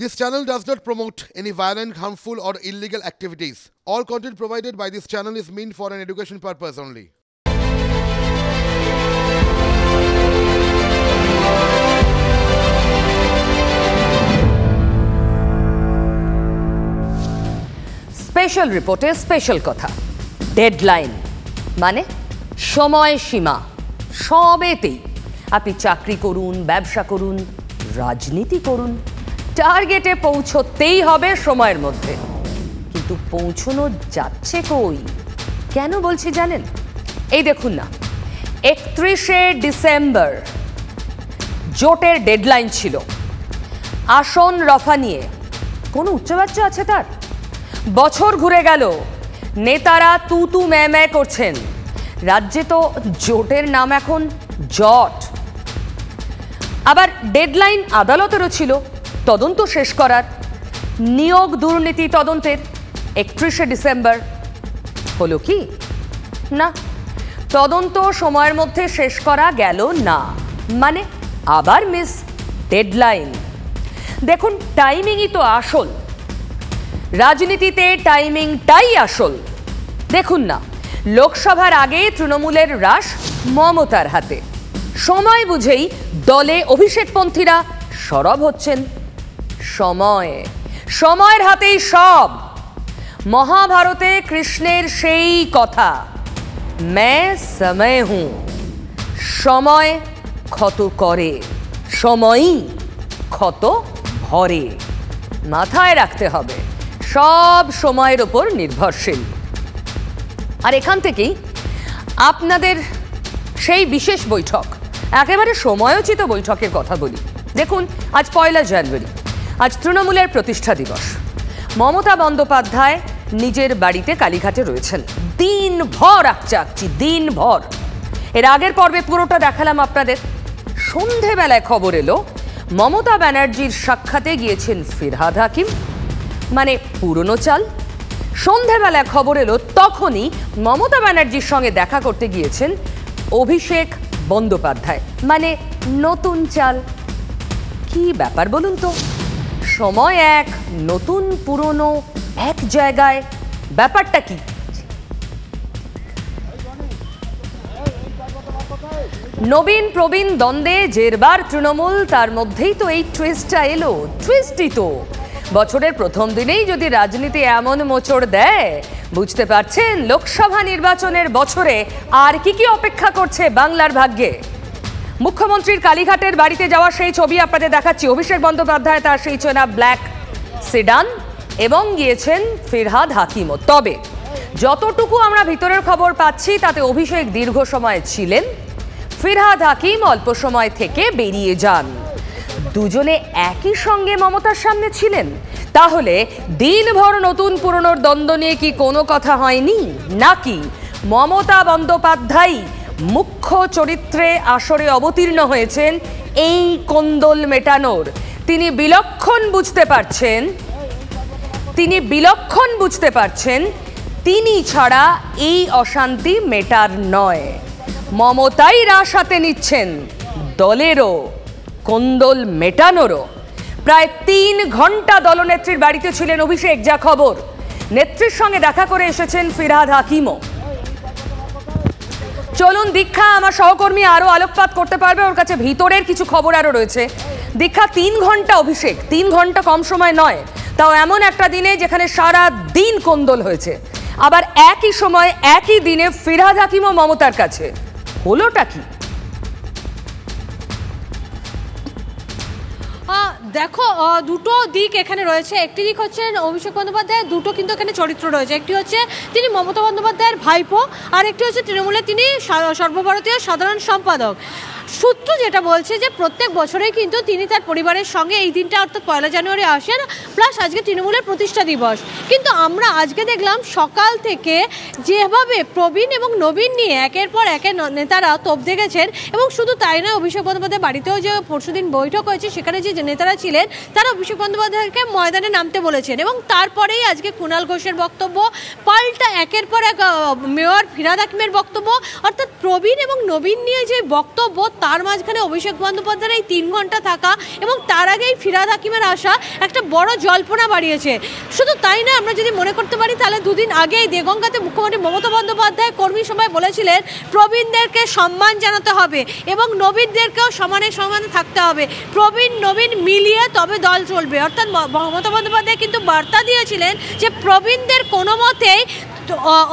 This channel does not promote any violent, harmful, or illegal activities. All content provided by this channel is meant for an education purpose only. Special রিপোর্টে special কথা, deadline মানে সময় সীমা। সবেতেই আপনি চাকরি করুন, ব্যবসা করুন, রাজনীতি করুন, টার্গেটে পৌঁছতেই হবে সময়ের মধ্যে। কিন্তু পৌঁছানো যাচ্ছে কই? কেন বলছি জানেন? এই দেখুন না, 31শে ডিসেম্বর জোটের ডেডলাইন ছিল। আসন রফা নিয়ে কোনো উচ্চবাচ্য আছে তার? বছর ঘুরে গেল, নেতারা তুতু ম্যায় করছেন। রাজ্যে তো জোটের নাম এখন জট। আবার ডেডলাইন আদালতেরও ছিল তদন্ত শেষ করার, নিয়োগ দুর্নীতি তদন্তের। 31শে ডিসেম্বর হলো কি না, তদন্ত সময়ের মধ্যে শেষ করা গেল না, মানে আবার মিস ডেডলাইন। দেখুন, টাইমিংই তো আসল, রাজনীতিতে টাইমিংটাই আসল। দেখুন না, লোকসভার আগে তৃণমূলের রাশ মমতার হাতে। সময় বুঝেই দলে অভিষেকপন্থীরা সরব হচ্ছেন। সময়ের হাতেই সব। মহাভারতে কৃষ্ণের সেই কথা, मैं समय हूं, সময় ক্ষত করে, সময়ই ক্ষত ভরে। মাথায় রাখতে হবে, সব সময়ের উপর নির্ভরশীল। আর এখান থেকেই আপনাদের সেই বিশেষ বৈঠক, একেবারে সময়োচিত বৈঠকের কথা বলি। দেখুন, আজ 1 জানুয়ারি, আজ তৃণমূলের প্রতিষ্ঠা দিবস। মমতা বন্দ্যোপাধ্যায় নিজের বাড়িতে কালীঘাটে রয়েছেন। দিনভর আকচাকচি, দিনভর। এর আগের পর্বে পুরোটা দেখালাম আপনাদের। সন্ধেবেলায় খবর এলো মমতা ব্যানার্জির সাক্ষাতে গিয়েছেন ফিরহাদ হাকিম, মানে পুরনো চাল। সন্ধেবেলায় খবর এলো তখনই মমতা ব্যানার্জির সঙ্গে দেখা করতে গিয়েছেন অভিষেক বন্দ্যোপাধ্যায়, মানে নতুন চাল। কি ব্যাপার বলুন তো? সময় এক, নতুন পুরনো এক জায়গায়, ব্যাপারটা কি? নবীন প্রবীণ দ্বন্দ্বে জেরবার তৃণমূল, তার মধ্যেই তো এই টুইস্টটা এলো। টুইস্টই তো, বছরের প্রথম দিনেই যদি রাজনীতি এমন মোচড় দেয়, বুঝতে পারছেন লোকসভা নির্বাচনের বছরে আর কি কি অপেক্ষা করছে বাংলার ভাগ্যে। মুখ্যমন্ত্রীর কালীঘাটের বাড়িতে যাওয়া সেই ছবি আপনাদের দেখাচ্ছি। অভিষেক বন্দ্যোপাধ্যায় তার সেই চেনা ব্ল্যাক সেডান এবং গিয়েছেন ফিরহাদ হাকিমও। তবে যতটুকু আমরা ভিতরের খবর পাচ্ছি তাতে অভিষেক দীর্ঘ সময় ছিলেন, ফিরহাদ হাকিম অল্প সময় থেকে বেরিয়ে যান। দুজনে একই সঙ্গে মমতার সামনে ছিলেন। তাহলে দিনভর নতুন পুরনোর দ্বন্দ্ব নিয়ে কি কোনো কথা হয়নি? নাকি মমতা বন্দ্যোপাধ্যায় মুখ্য চরিত্রে আসরে অবতীর্ণ হয়েছেন এই কোন্দল মেটানোর? তিনি বিলক্ষণ বুঝতে পারছেন তিনি ছাড়া এই অশান্তি মেটার নয়। মমতাই রাশ হাতে নিচ্ছেন, দলেরও কোন্দল মেটানোরও। প্রায় 3 ঘন্টা দলনেত্রীর বাড়িতে ছিলেন অভিষেক, যা খবর। নেত্রীর সঙ্গে দেখা করে এসেছেন ফিরহাদ হাকিমও। চলুন, দীক্ষা আমার সহকর্মী আরো আলোকপাত করতে পারবে, ওর কাছে ভিতরের কিছু খবর আরো রয়েছে। দীক্ষা, 3 ঘন্টা অভিষেক, 3 ঘন্টা কম সময় নয়, তাও এমন একটা দিনে যেখানে সারা দিন কোন্দল হয়েছে। আবার একই সময় একই দিনে ফিরহাদ হাকিমও মমতার কাছে। হলোটা কি? দেখো, দুটো দিক এখানে রয়েছে। একটি দিক হচ্ছে অভিষেক বন্দ্যোপাধ্যায়ের দুটো কিন্তু এখানে চরিত্র রয়েছে। একটি হচ্ছে তিনি মমতা বন্দ্যোপাধ্যায়ের ভাইপো, আর একটি হচ্ছে তৃণমূলের তিনি সর্বভারতীয় সাধারণ সম্পাদক। সূত্র যেটা বলছে যে প্রত্যেক বছরেই কিন্তু তিনি তার পরিবারের সঙ্গে এই দিনটা অর্থাৎ 1 জানুয়ারি আসেন, প্লাস আজকে তৃণমূলের প্রতিষ্ঠা দিবস। কিন্তু আমরা আজকে দেখলাম সকাল থেকে যেভাবে প্রবীণ এবং নবীন নিয়ে একের পর একের নেতারা তোপ গেছেন। এবং শুধু তাই নয়, অভিষেক বন্দ্যোপাধ্যায় বাড়িতেও যে পরশুদিন বৈঠক হয়েছে সেখানে যে নেতারা ছিলেন তারা অভিষেক বন্দ্যোপাধ্যায়কে ময়দানে নামতে বলেছেন। এবং তারপরেই আজকে কুণাল ঘোষের বক্তব্য, পাল্টা একের পর এক মেয়র ফিরহাদ হাকিমের বক্তব্য, অর্থাৎ প্রবীণ এবং নবীন নিয়ে যে বক্তব্য তার মাঝখানে অভিষেক বন্দ্যোপাধ্যায়ের এই 3 ঘন্টা থাকা এবং তার আগেই ফিরহাদ হাকিমের আসা একটা বড় জল্পনা বাড়িয়েছে। শুধু তাই না, আমরা যদি মনে করতে পারি তাহলে দুদিন আগেই দেগঙ্গাতে মুখ্যমন্ত্রী মমতা বন্দ্যোপাধ্যায় কর্মী সভায় বলেছিলেন প্রবীণদেরকে সম্মান জানাতে হবে এবং নবীনদেরকেও সমানে সমানে থাকতে হবে, প্রবীণ নবীন মিলিয়ে তবে দল চলবে। অর্থাৎ মমতা বন্দ্যোপাধ্যায় কিন্তু বার্তা দিয়েছিলেন যে প্রবীণদের কোনো মতেই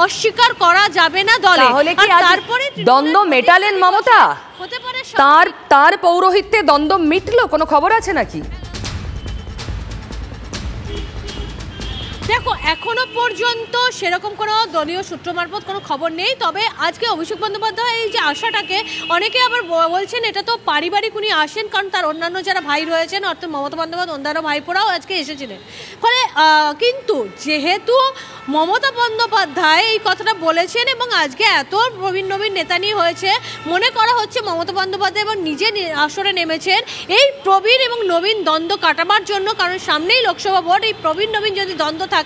অস্বীকার করা যাবে না দলে। তারপরে দ্বন্দ্ব মেটালেন মমতা, তার পৌরোহিত্যে দ্বন্দ্ব মিটলো, কোনো খবর আছে নাকি? দেখো, এখনো পর্যন্ত সেরকম কোনো দলীয় সূত্র মারফত কোনো খবর নেই। তবে আজকে অভিষেক বন্দ্যোপাধ্যায় এই যে আশাটাকে, অনেকে আবার বলছেন এটা তো পারিবারিক উনি আসেন, কারণ তার অন্যান্য যারা ভাই রয়েছেন অর্থাৎ মমতা বন্দ্যোপাধ্যায় অন্যান্য ভাইপোরাও আজকে এসেছিলেন। ফলে কিন্তু যেহেতু মমতা বন্দ্যোপাধ্যায় এই কথাটা বলেছেন এবং আজকে এত প্রবীণ নবীন নেতা নিয়ে হয়েছে, মনে করা হচ্ছে মমতা বন্দ্যোপাধ্যায় এবং নিজে আসরে নেমেছেন এই প্রবীণ এবং নবীন দ্বন্দ্ব কাটাবার জন্য। কারণ সামনেই লোকসভা ভোট, এই প্রবীণ নবীন যদি দ্বন্দ্ব থাকে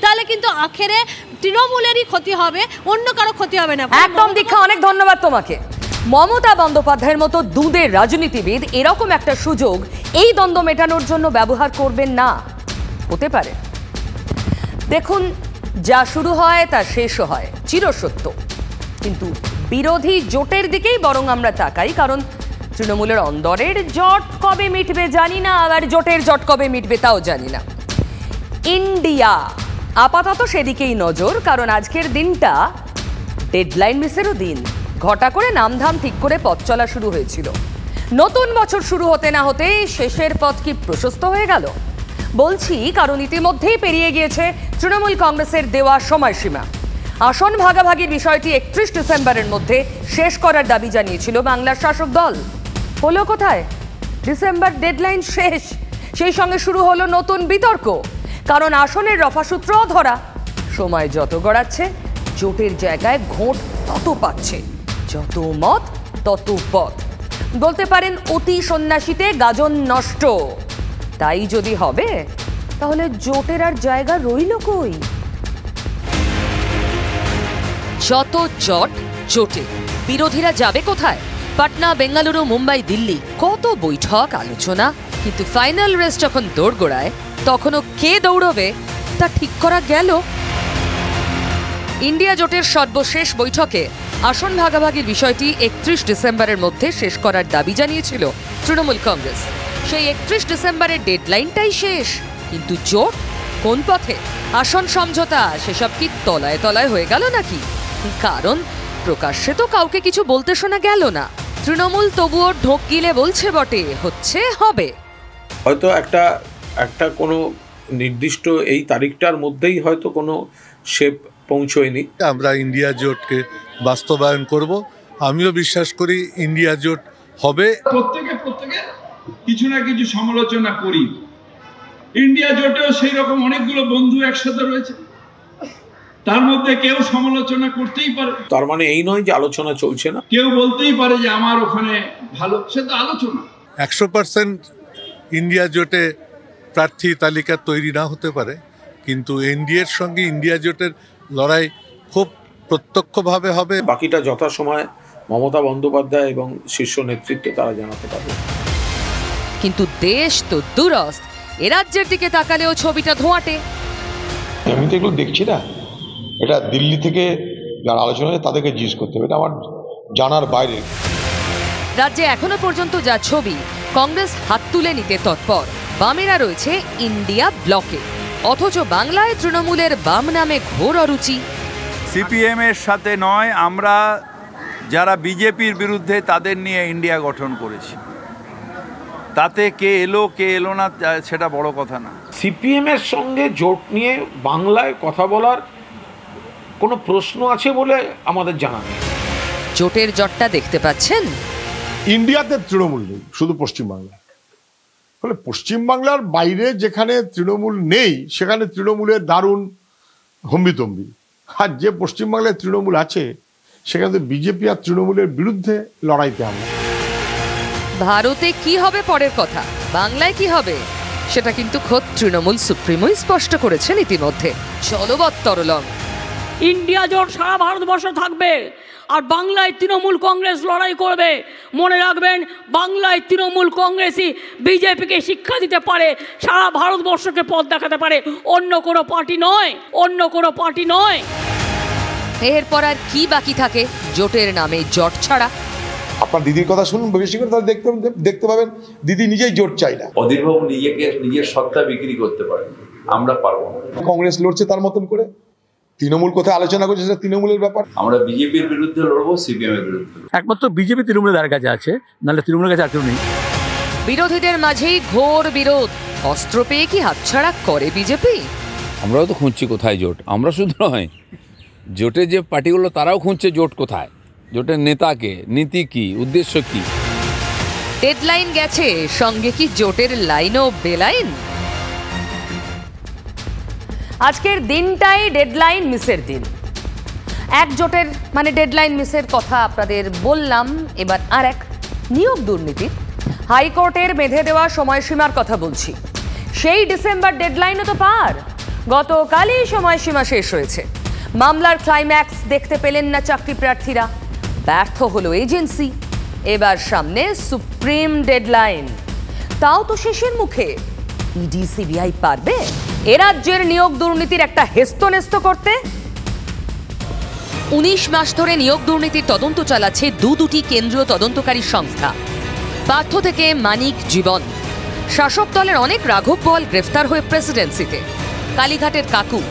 তাহলে কিন্তু আখেরে তৃণমূলেরই ক্ষতি হবে, অন্য কারো ক্ষতি হবে না। একদম দীক্ষা, অনেক ধন্যবাদ তোমাকে। মমতা বন্দ্যোপাধ্যায়ের মতো দুধের রাজনীতিবিদ এরকম একটা সুযোগ এই দ্বন্দ্ব মেটানোর জন্য ব্যবহার করবেন না, হতে পারে। দেখুন, যা শুরু হয় তা শেষও হয়, চিরসত্য। কিন্তু বিরোধী জোটের দিকেই বরং আমরা তাকাই, কারণ তৃণমূলের অন্দরের জট কবে মিটবে জানি না, আবার জোটের জট কবে মিটবে তাও জানি না। ইন্ডিয়া আপাতত সেদিকেই নজর, কারণ আজকের দিনটা ডেডলাইন মিসেরও দিন। ঘটা করে নামধাম ঠিক করে পথ চলা শুরু হয়েছিল। নতুন বছর শুরু হতে না হতে শেষের পথ কি প্রশস্ত হয়ে গেল? বলছি কারণ ইতিমধ্যেই পেরিয়ে গিয়েছে তৃণমূল কংগ্রেসের দেওয়া সময়সীমা। আসন ভাগাভাগির বিষয়টি 31 ডিসেম্বরের মধ্যে শেষ করার দাবি জানিয়েছিল বাংলার শাসক দল। হলো কোথায়? ডিসেম্বর ডেডলাইন শেষ, সেই সঙ্গে শুরু হলো নতুন বিতর্ক, কারণ আসনের রফাসূত্রও ধরা। সময় যত গড়াচ্ছে জোটের জায়গায় ঘোট তত পাচ্ছে, যত মত তত পথ। বলতে পারেন অতি সন্ন্যাসীতে গাজন নষ্ট। তাই যদি হবে তাহলে জোটের আর জায়গা রইল কই? যত জট জোটে, বিরোধীরা যাবে কোথায়? পাটনা, বেঙ্গালুরু, মুম্বাই, দিল্লি, কত বৈঠক আলোচনা, কিন্তু ফাইনাল রেস যখন দোরগোড়ায় তখনও কে দৌড়বে তা ঠিক করা গেল। ইন্ডিয়া জোটের সর্বশেষ বৈঠকে আসন ভাগাভাগির বিষয়টি 31 ডিসেম্বরের মধ্যে শেষ করার দাবি জানিয়েছিল তৃণমূল কংগ্রেস। সেই 31 ডিসেম্বরের ডেডলাইনটাই শেষ, কিন্তু জোট কোন পথে? আসন সমঝোতা সেসব কি তলায় তলায় হয়ে গেল নাকি? কারণ প্রকাশ্যে তো কাউকে কিছু বলতে শোনা গেল না। তৃণমূল তবুও ঢোক গিলে বলছে বটে, হচ্ছে হবে। হয়তো একটা কোনো নির্দিষ্ট এই তারিখটার মধ্যেই হয়তো কোনো শেপ পৌঁছয়নি। আমরা ইন্ডিয়া জোটকে বাস্তবায়ন করব। আমিও বিশ্বাস করি ইন্ডিয়া জোট হবে। প্রত্যেকে কিছু না কিছু সমালোচনা করি। ইন্ডিয়া জোটেও সেই রকম অনেকগুলো বন্ধু একসাথে রয়েছে, তার মধ্যে কেউ সমালোচনা করতেই পারে। তার মানে এই নয় যে আলোচনা চলছে না। কেউ বলতেই পারে যে আমার ওখানে ভালো, সে তো আলোচনা। 100% ইন্ডিয়া জোটে প্রার্থী তালিকা তৈরি না হতে পারে, কিন্তু এনডিএর সঙ্গে ইন্ডিয়া জোটের লড়াই খুব প্রত্যক্ষভাবে হবে। বাকিটা যথাসময়ে মমতা বন্দ্যোপাধ্যায় এবং শীর্ষ নেতৃত্ব তারা জানাতে পারবে। কিন্তু দেশ তো দুরস্ত, এ রাজ্যের দিকে তাকালেও ছবিটা ধোঁয়াটে। আমি তো এগুলো দেখছি না, এটা দিল্লি থেকে যারা আলোচনা হয় তাদেরকে জিজ্ঞেস করতে হবে, এটা আমার জানার বাইরে। রাজ্যে এখনো পর্যন্ত যা ছবি, কংগ্রেস হাত তুলে নিতে তৎপর, বামেরা রয়েছে ইন্ডিয়া ব্লকে, অথচ বাংলায় তৃণমূলের বাম নামে ঘোর অরুচি। সিপিএম এর সাথে নয়, আমরা যারা বিজেপির বিরুদ্ধে তাদের নিয়ে ইন্ডিয়া গঠন করেছি। তাতে কে এলো না সেটা বড় কথা না। সিপিএম এর সঙ্গে জোট নিয়ে বাংলায় কথা বলার কোনো প্রশ্ন আছে বলে আমাদের জানা নেই। জোটের জটটা দেখতে পাচ্ছেন? ইন্ডিয়াতে তৃণমূল নেই, শুধু পশ্চিমবাংলায়। ফলে পশ্চিমবাংলার বাইরে যেখানে তৃণমূল নেই সেখানে তৃণমূলের দারুণ হম্বিতম্বি। আর যে পশ্চিমবাংলায় তৃণমূল আছে সেখানে বিজেপি আর তৃণমূলের বিরুদ্ধে লড়াইতে হবে। ভারতে কি হবে পরের কথা, বাংলায় কি হবে সেটা কিন্তু খোদ তৃণমূল সুপ্রিমোই স্পষ্ট করেছেন ইতিমধ্যে। চলবৎ তরলং ইন্ডিয়া জোট সারা ভারতবর্ষে থাকবে, আর বাংলায় তৃণমূল কংগ্রেস লড়াই করবে। মনে রাখবেন, বাংলায় তৃণমূল কংগ্রেসই বিজেপিকে শিক্ষা দিতে পারে, সারা ভারতবর্ষকে পথ দেখাতে পারে, অন্য কোনো পার্টি নয়, অন্য কোনো পার্টি নয়। এরপর আর কি বাকি থাকে জোটের নামে জট ছাড়া? আপনার দিদির কথা শুনুন বেশি করে, তাহলে দেখতে পাবেন দিদি নিজেই জোট চাই না। অধীরবাবু নিজের সত্তা বিক্রি করতে পারেন, আমরা পারবো না। কংগ্রেস লড়ছে তার মতন করে, তৃণমূল কোথায় আলোচনা করছে সেটা তৃণমূলের ব্যাপার। আমরা বিজেপির বিরুদ্ধে লড়বো, সিপিএম এর বিরুদ্ধে। একমাত্র বিজেপি তৃণমূলের দ্বারা কাছে আছে, নাহলে তৃণমূলের কাছে আর কেউ নেই। বিরোধীদের মাঝেই ঘোর বিরোধ, অস্ত্র পেয়ে কি হাতছাড়া করে বিজেপি? আমরাও তো খুঁজছি কোথায় জোট, আমরা শুধু নয়, জোটের যে পার্টিগুলো তারাও খুঁজছে জোট কোথায়, জোটের নেতাকে, নীতি কি, উদ্দেশ্য কি। ডেডলাইন গেছে, সঙ্গে কি জোটের লাইনও বেলাইন? আজকের দিনটাই ডেডলাইন মিসের দিন। এক জোটের মানে ডেডলাইন মিসের কথা আপনাদের বললাম, এবার আর এক নিয়োগ দুর্নীতি। হাইকোর্টের বেঁধে দেওয়া সময়সীমার কথা বলছি। সেই ডিসেম্বর ডেডলাইনও তো পার, গতকালই সময়সীমা শেষ হয়েছে। মামলার ক্লাইম্যাক্স দেখতে পেলেন না চাকরি প্রার্থীরা, ব্যর্থ হলো এজেন্সি। এবার সামনে সুপ্রিম ডেডলাইন, তাও তো শেষের মুখে। ইডি সিবিআই পারবে এ রাজ্যের নিয়োগ দুর্নীতির একটা হেস্তনেস্ত করতে? 19 মাস ধরে নিয়োগ দুর্নীতির তদন্ত চালাচ্ছে দুটি কেন্দ্রীয় তদন্তকারী সংস্থা। পার্থ থেকে মানিক জীবন, শাসক দলের অনেক রাঘব বোয়াল গ্রেফতার হয়ে প্রেসিডেন্সিতে। কালীঘাটের কাকু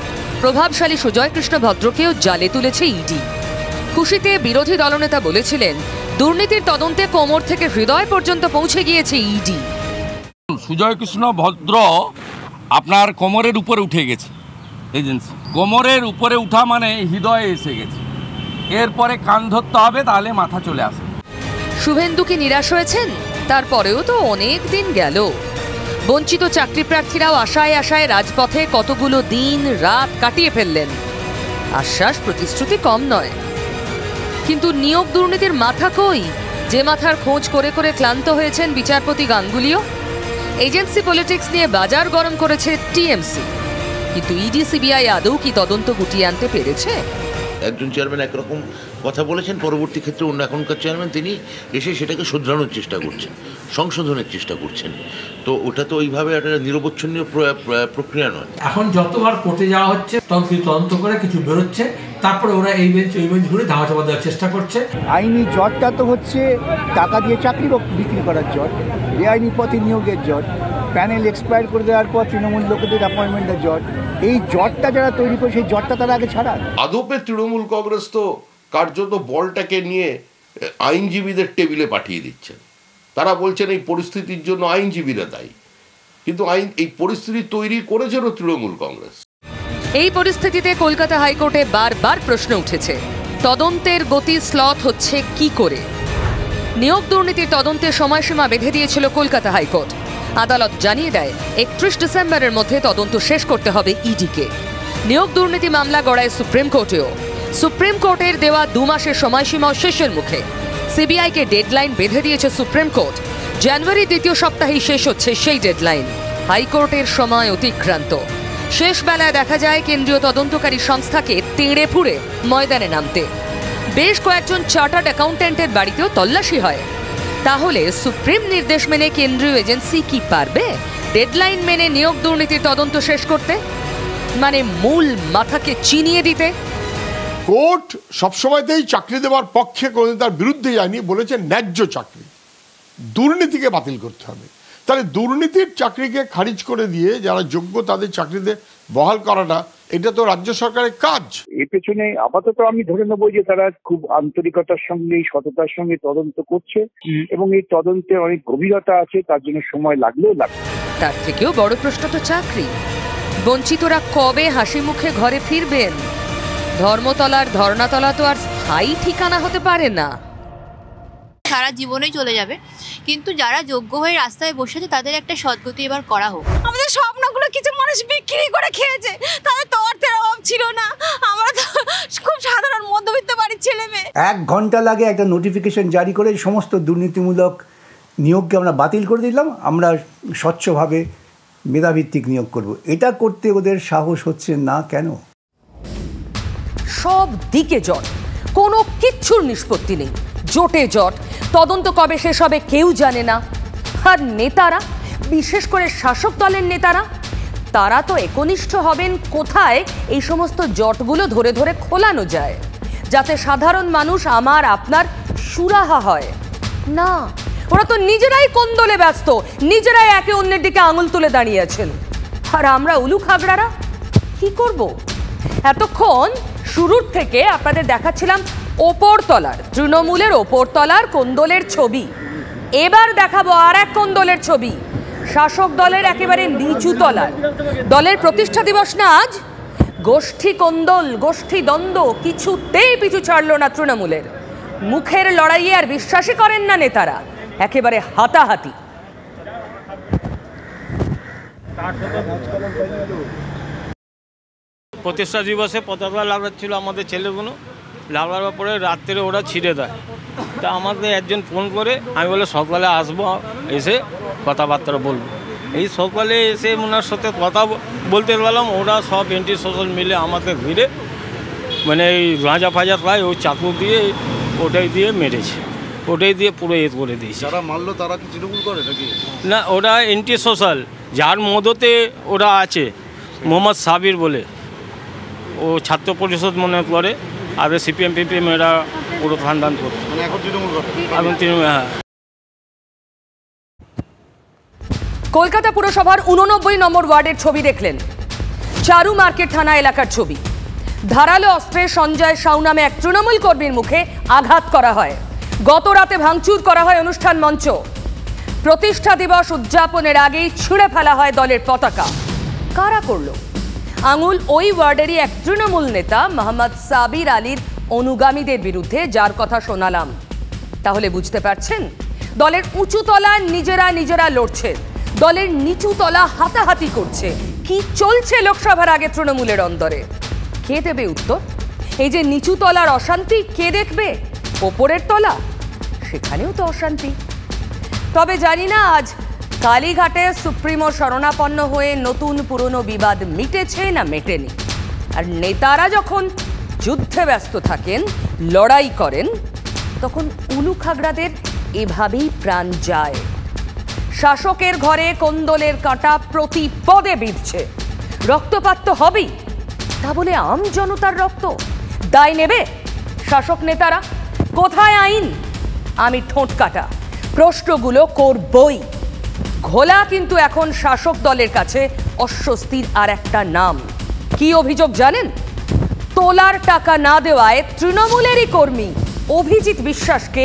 প্রভাবশালী সুজয় কৃষ্ণ ভদ্রকেও জালে তুলেছে ইডি। খুশিতে বিরোধী দলনেতা বলেছিলেন, দুর্নীতির তদন্তে কোমর থেকে হৃদয় পর্যন্ত পৌঁছে গিয়েছে ইডি। সুজয় কৃষ্ণ ভদ্র আপনার কোমরের উপরে উঠে গেছে এজেন্সি, কোমরের উপরে উঠা মানে হৃদয়ে এসে গেছে, এরপরে কান ধরতে হবে, তাহলে মাথা চলে আসবে। শুভেন্দু কি নিরাশ হয়েছেন? তারপরেও তো অনেক দিন গেল। বঞ্চিত চাকরি প্রার্থীরাও আশায় আশায় রাজপথে কতগুলো দিন রাত কাটিয়ে ফেললেন। আশ্বাস প্রতিশ্রুতি কম নয়, কিন্তু নিয়োগ দুর্নীতির মাথা কই? যে মাথার খোঁজ করে করে ক্লান্ত হয়েছেন বিচারপতি গাঙ্গুলিও। এজেন্সি পলিটিক্স নিয়ে বাজার গরম করেছে টিএমসি, কিন্তু ইডি সিবিআই আদৌ কি তদন্ত গুটিয়ে আনতে পেরেছে? একজন চেয়ারম্যান একরকম কথা বলেছেন, পরবর্তী ক্ষেত্রে অন্য এখনকার চেয়ারম্যান তিনি এসে সেটাকে শুধরানোর চেষ্টা করছেন, সংশোধনের চেষ্টা করছেন। তো ওটা তো ওইভাবে একটা নিরবচ্ছিন্ন প্রক্রিয়া নয়। এখন যতবার কোর্টে যাওয়া হচ্ছে তদন্ত করে কিছু বেরোচ্ছে, তারপরে ওরা এই বেঞ্চ ওই বেঞ্চ ঘুরে ধাওয়া চাপা দেওয়ার চেষ্টা করছে। আইনি জটটা তো হচ্ছে টাকা দিয়ে চাকরি বিক্রি করার জট, বেআইনি পথে নিয়োগের জট, প্যানেল এক্সপায়ার করে দেওয়ার পর তৃণমূল লোকেদের অ্যাপয়েন্টমেন্টের জট। এই জটটা যারা তৈরি করে সেই জটটা তারা আগে ছাড়ান। আদপে তৃণমূল কংগ্রেস তো কার্যত বলটাকে নিয়ে আইনজীবীদের টেবিলে পাঠিয়ে দিচ্ছেন। তারা বলছেন এই পরিস্থিতির জন্য আইনজীবীরা দায়ী, কিন্তু এই পরিস্থিতি তৈরি করেছিল তৃণমূল কংগ্রেস। এই পরিস্থিতিতে কলকাতা হাইকোর্টে বারবার প্রশ্ন উঠেছে, তদন্তের গতি স্লথ হচ্ছে কি করে? নিয়োগ দুর্নীতির তদন্তের সময়সীমা বেঁধে দিয়েছিল কলকাতা হাইকোর্ট। আদালত জানিয়ে দেয় 31 ডিসেম্বরের মধ্যে তদন্ত শেষ করতে হবে ইডিকে। নিয়োগ দুর্নীতি মামলা গড়ায় সুপ্রিম কোর্টেও। সুপ্রিম কোর্টের দেওয়া 2 মাসের সময়সীমা শেষের মুখে। সিবিআইকে ডেডলাইন বেঁধে দিয়েছে সুপ্রিম কোর্ট। জানুয়ারি 2য় সপ্তাহেই শেষ হচ্ছে সেই ডেডলাইন। হাইকোর্টের সময় অতিক্রান্ত। শেষ বেলায় দেখা যায় কেন্দ্রীয় তদন্তকারী সংস্থাকে তেড়ে ফুড়ে ময়দানে নামতে। বেশ কয়েকজন চার্টার্ড অ্যাকাউন্ট্যান্টের বাড়িতেও তল্লাশি হয়। তাহলে সুপ্রিম নির্দেশ মেনে কেন্দ্রীয় এজেন্সি কি পারবে ডেডলাইন মেনে নিয়োগ দুর্নীতির তদন্ত শেষ করতে? মানে মূল মাথাকে চিনিয়ে দিতে? কোর্ট সবসময়তেই চাকরি দেওয়ার পক্ষে কোনো তার বিরুদ্ধে যায়নি, বলেছে ন্যায্য চাকরি, দুর্নীতিকে বাতিল করতে হবে। তাহলে দুর্নীতির চাকরিকে খারিজ করে দিয়ে যারা যোগ্য তাদের চাকরিতে বহাল করাটা, এটা তো রাজ্য সরকারের কাজ। এর পেছনে আপাতত আমি ধরে নেবো যে তারা খুব আন্তরিকতার সঙ্গে সততার সঙ্গে তদন্ত করছে এবং এই তদন্তে অনেক গভীরতা আছে, তার জন্য সময় লাগলেও লাগবে। তার থেকেও বড় প্রশ্ন তো চাকরি। বঞ্চিতরা কবে হাসি মুখে ঘরে ফিরবেন? ধর্মতলার ধর্নাতলা তো আর স্থায়ী ঠিকানা হতে পারে না। সারা জীবনেই চলে যাবে, কিন্তু যারা যোগ্য হয়ে রাস্তায় বসেছে তাদের একটা সদ্গতি এবার করা হোক। আমাদের স্বপ্নগুলো কিছু মানুষ বিক্রি করে খেয়েছে, তাদের তো অর্থের অভাব ছিল না। আমরা তো খুব সাধারণ মধ্যবিত্ত বাড়ির ছেলে মেয়ে। 1 ঘন্টা লাগে একটা নোটিফিকেশন জারি করে সমস্ত দুর্নীতিমূলক নিয়োগকে আমরা বাতিল করে দিলাম। আমরা স্বচ্ছভাবে মেধাভিত্তিক নিয়োগ করব। এটা করতে ওদের সাহস হচ্ছে না কেন? সব দিকে জট। কোনো কিচ্ছুর নিষ্পত্তি নেই, জোটে জট, তদন্ত কবে শেষ হবে কেউ জানে না। আর নেতারা, বিশেষ করে শাসক দলের নেতারা, তারা তো একনিষ্ঠ হবেন কোথায় এই সমস্ত জটগুলো ধরে ধরে খোলানো যায়, যাতে সাধারণ মানুষ আমার আপনার সুরাহা হয় না। ওরা তো নিজেরাই কোন্দলে ব্যস্ত, নিজেরাই একে অন্যের দিকে আঙুল তুলে দাঁড়িয়ে আছেন। আর আমরা উলু খাগড়ারা কি করব? এতক্ষণ শুরুর থেকে আপনাদের দেখাচ্ছিলাম ওপরতলার, তৃণমূলের ওপরতলার কোন্দলের ছবি। এবার দেখাবো আর এক কোন্দলের ছবি, শাসক দলের একেবারে নিচু তলার। দলের প্রতিষ্ঠা দিবস না আজ, গোষ্ঠী কোন্দল, গোষ্ঠী দ্বন্দ্ব কিছুতেই পিছু ছাড়ল না তৃণমূলের। মুখের লড়াইয়ে আর বিশ্বাসই করেন না নেতারা, একেবারে হাতাহাতি। প্রতিষ্ঠা দিবসে পতাকা লাগাচ্ছিল আমাদের ছেলেগুলো, লাগাবার পরে রাত্রে ওরা ছিঁড়ে দেয়। তা আমাদের একজন ফোন করে, আমি বলে সকালে আসবো, এসে কথাবার্তা বলবো। এই সকালে এসে ওনার সাথে কথা বলতে পারলাম, ওরা সব এন্টি সোশ্যাল মিলে আমাকে ঘিরে মানে এই গাঁজা ফাজা পায়, ওই চাকু দিয়ে ওটাই দিয়ে মেরেছে, ওটাই দিয়ে পুরো এ করে দিয়েছে। যারা মারলো তারা কি তৃণমূল করে নাকি? না, ওরা এন্টি সোশ্যাল, যার মদতে ওরা আছে, মোহাম্মদ সাবির বলে, ও ছাত্র পরিষদ মনে করে, আর সিপিএম পিপিএম এরা পুরো খানদান করতো। মানে এখন তৃণমূল করে? এখন তৃণমূল, হ্যাঁ। কলকাতা পুরসভার 89 নম্বর ওয়ার্ডের ছবি দেখলেন, চারু মার্কেট থানা এলাকার ছবি। ধারালো অস্ত্রে সঞ্জয় সাউ নামে এক তৃণমূল কর্মীর মুখে আঘাত করা হয়। গত রাতে ভাঙচুর করা হয় অনুষ্ঠান মঞ্চ। প্রতিষ্ঠা দিবস উদযাপনের আগেই ছিঁড়ে ফেলা হয় দলের পতাকা। কারা করল? আঙুল ওই ওয়ার্ডেরই এক তৃণমূল নেতা মোহাম্মদ সাবির আলীর অনুগামীদের বিরুদ্ধে, যার কথা শোনালাম। তাহলে বুঝতে পারছেন, দলের উঁচু তলা নিজেরা লড়ছে, দলের নিচু তলা হাতাহাতি করছে। কি চলছে লোকসভার আগে তৃণমূলের অন্দরে? কে দেবে উত্তর? এই যে নিচু তলার অশান্তি কে দেখবে? ওপরের তলা, সেখানেও তো অশান্তি। তবে জানি না আজ কালীঘাটে সুপ্রিমো শরণাপন্ন হয়ে নতুন পুরনো বিবাদ মিটেছে না মেটেনি। আর নেতারা যখন যুদ্ধে ব্যস্ত থাকেন, লড়াই করেন, তখন উলু খাগড়াদের এভাবেই প্রাণ যায়। শাসকের ঘরে কোন্দলের কাঁটা প্রতি পদে বিঁধছে। রক্তপাত তো হবেই, তা বলে আম জনতার রক্ত দায় নেবে শাসক নেতারা? কোথায় আইন? আমি ঠোঁট কাটা প্রশ্নগুলো করবই। ঘোলা কিন্তু এখন শাসক দলের কাছে অস্বস্তির আর একটা নাম। কি অভিযোগ জানেন? তোলার টাকা না দেওয়ায় তৃণমূলেরই কর্মী অভিজিৎ বিশ্বাসকে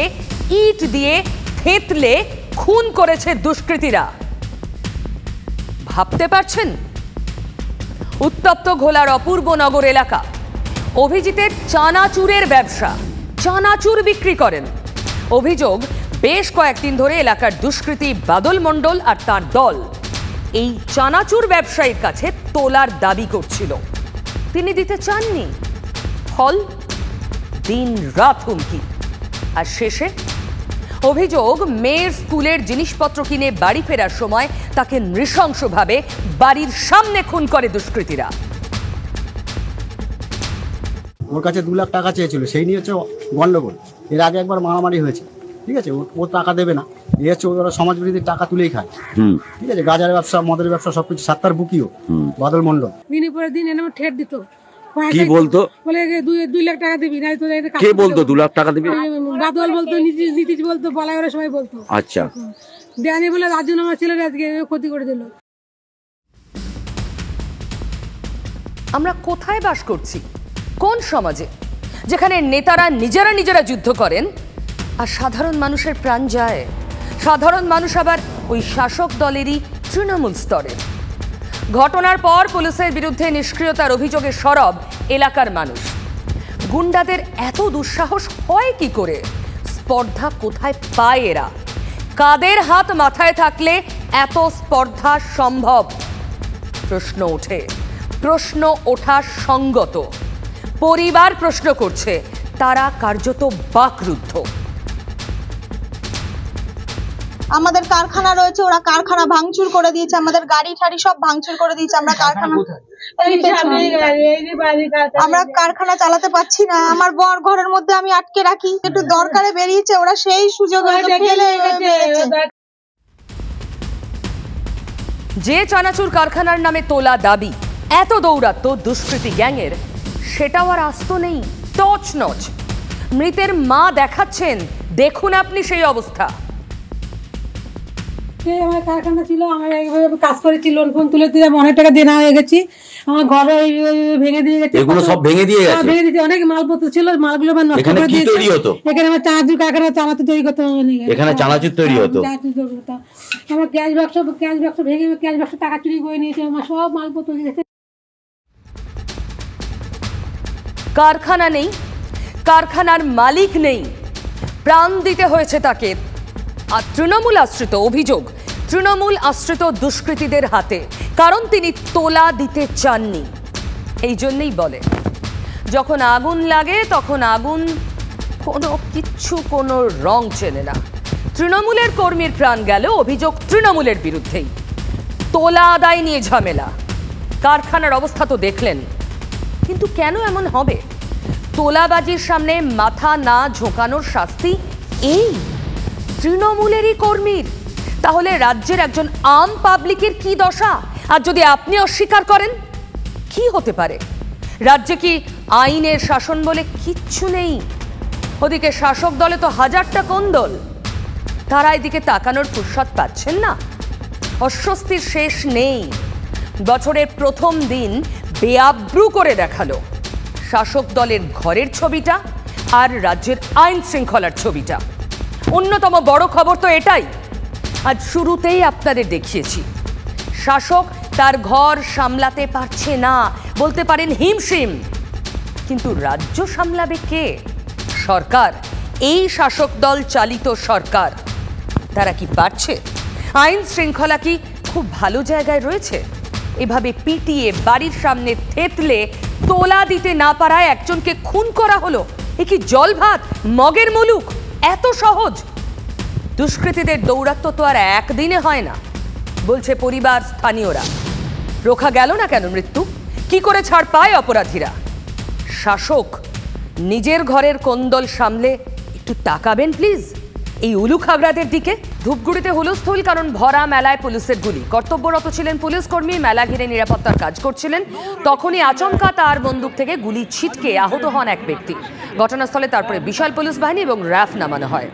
ইট দিয়ে থেতলে খুন করেছে দুষ্কৃতীরা। ভাবতে পারছেন? উত্তপ্ত ঘোলার অপূর্বনগর এলাকা। অভিজিতের চানাচুরের ব্যবসা, চানাচুর বিক্রি করেন। অভিযোগ, বেশ কয়েকদিন ধরে এলাকার দুষ্কৃতী বাদল মণ্ডল আর তার দল এই চানাচুর ব্যবসায়ীর কাছে তোলার দাবি করছিল। তিনি দিতে চাননি। ফল, দিন রাত হুমকি। আর শেষে অভিযোগ, মেয়ের স্কুলের জিনিসপত্র কিনে বাড়ি ফেরার সময় তাকে নৃশংসভাবে বাড়ির সামনে খুন করে দুষ্কৃতীরা। ওর কাছে 2 লাখ টাকা চেয়েছিল, সেই নিয়ে হচ্ছে গন্ডগোল। এর আগে একবার মারামারি হয়েছে, ঠিক আছে? ও টাকা দেবে না, এই হচ্ছে ওরা সমাজবিরোধী টাকা তুলেই খায়, ঠিক আছে? গাজার ব্যবসা, মদের ব্যবসা, সবকিছু। 7টার বুকিও বাদল মণ্ডল দিনের পরে দিন এনে ঠেট দিত। কি বলতো? বলে 2 লাখ টাকা দিবি, নাই তো কে বলতো 2 লাখ টাকা দিবি? বাদল বলতো, নীতিশ বলতো, বলাই ওরা সবাই বলতো। আচ্ছা, দেয়নি বলে তার জন্য আমার ছেলেরা আজকে ক্ষতি করে দিল। আমরা কোথায় বাস করছি? কোন সমাজে, যেখানে নেতারা নিজেরা যুদ্ধ করেন আর সাধারণ মানুষের প্রাণ যায়? সাধারণ মানুষ আবার ওই শাসক দলেরই তৃণমূল স্তরের। ঘটনার পর পুলিশের বিরুদ্ধে নিষ্ক্রিয়তার অভিযোগে সরব এলাকার মানুষ। গুন্ডাদের এত দুঃসাহস হয় কি করে? স্পর্ধা কোথায় পায় এরা? কাদের হাত মাথায় থাকলে এত স্পর্ধা সম্ভব? প্রশ্ন ওঠে, প্রশ্ন ওঠা সঙ্গত। পরিবার প্রশ্ন করছে, তারা কার্যত বাকরুদ্ধ। আমাদের কারখানা রয়েছে, ওরা কারখানা ভাঙচুর করে দিয়েছে, আমাদের গাড়ি ঠাড়ি সব ভাঙচুর করে দিয়েছে। আমরা কারখানা আমরা কারখানা চালাতে পারছি না। আমার বর ঘরের মধ্যে আমি আটকে রাখি, একটু দরকারে বেরিয়েছে, ওরা সেই সুযোগ যে চানাচুর কারখানার নামে তোলা দাবি, এত দৌরাত্ম দুষ্কৃতী গ্যাংয়ের, সেটাও আর আস্ত নেই, তছনছ। মৃতের মা দেখাচ্ছেন, দেখুন আপনি সেই অবস্থা। আমার কারখানা ছিল, আমার কাজ করেছি, লোন ফোন তুলে তুলে অনেক টাকা দেনা হয়ে গেছি। আমার ঘর ভেঙে দিয়ে গেছে, এগুলো সব ভেঙে দিয়ে গেছে, ভেঙে দিয়েছে। অনেক মালপত্র ছিল, মালগুলো নষ্ট করে দিয়েছে। এখানে আমার চানাচুর কারখানা চানাচুর তৈরি করতে হবে, এখানে চানাচুর তৈরি হতো। আমার ক্যাশ বাক্স ভেঙে ক্যাশ বাক্স টাকা চুরি করে নিয়েছে, আমার সব মালপত্র গেছে। কারখানা নেই, কারখানার মালিক নেই, প্রাণ দিতে হয়েছে তাকে। আর তৃণমূল আশ্রিত অভিযোগ, তৃণমূল আশ্রিত দুষ্কৃতীদের হাতে, কারণ তিনি তোলা দিতে চাননি। এই জন্যই বলে, যখন আগুন লাগে তখন আগুন কোনো রং চেনে না। তৃণমূলের কর্মীর প্রাণ গেল, অভিযোগ তৃণমূলের বিরুদ্ধেই। তোলা আদায় নিয়ে ঝামেলা। কারখানার অবস্থা তো দেখলেন, কিন্তু কেন এমন হবে? তোলাবাজির সামনে মাথা না ঝোঁকানোর শাস্তি এই তৃণমূলেরই কর্মীর। তাহলে রাজ্যের একজন আম পাবলিকের কি দশা? আর যদি আপনি অস্বীকার করেন, কি হতে পারে? রাজ্যে কি আইনের শাসন বলে কিচ্ছু নেই? ওদিকে শাসক দলে তো হাজারটা কোন্দল, তারা এদিকে তাকানোর ফুরসত পাচ্ছেন না। অস্বস্তির শেষ নেই। বছরের প্রথম দিন বেআব্রু করে দেখালো শাসক দলের ঘরের ছবিটা আর রাজ্যের আইন শৃঙ্খলার ছবিটা। অন্যতম বড় খবর তো এটাই, আজ শুরুতেই আপনাদের দেখিয়েছি, শাসক তার ঘর সামলাতে পারছে না, বলতে পারেন হিমশিম। কিন্তু রাজ্য সামলাবে কে? সরকার, এই শাসক দল চালিত সরকার। তারা কি পারছে? আইন শৃঙ্খলা কি খুব ভালো জায়গায় রয়েছে? এভাবে পিটিয়ে বাড়ির সামনে থেতলে তোলা দিতে না পারায় একজনকে খুন করা হলো। এ কি জল ভাত, মগের মুলুক? এত সহজ? দুষ্কৃতীদের দৌরাত্ম্য তো আর একদিনে হয় না, বলছে পরিবার, স্থানীয়রা। রোখা গেল না কেন মৃত্যু? কি করে ছাড় পায় অপরাধীরা? শাসক নিজের ঘরের কোন্দল সামলে একটু তাকাবেন প্লিজ এই উলুখাগড়াদের দিকে। ধূপগুড়িতে হুলস্থুল, কারণ ভরা মেলায় পুলিশের গুলি। কর্তব্যরত ছিলেন পুলিশ কর্মী, মেলা ঘিরে নিরাপত্তার কাজ করছিলেন। তখনই আচমকা তার বন্দুক থেকে গুলি ছিটকে আহত হন এক ব্যক্তি। ঘটনাস্থলে তারপরে বিশাল পুলিশ বাহিনী এবং র্যাফ নামানো হয়।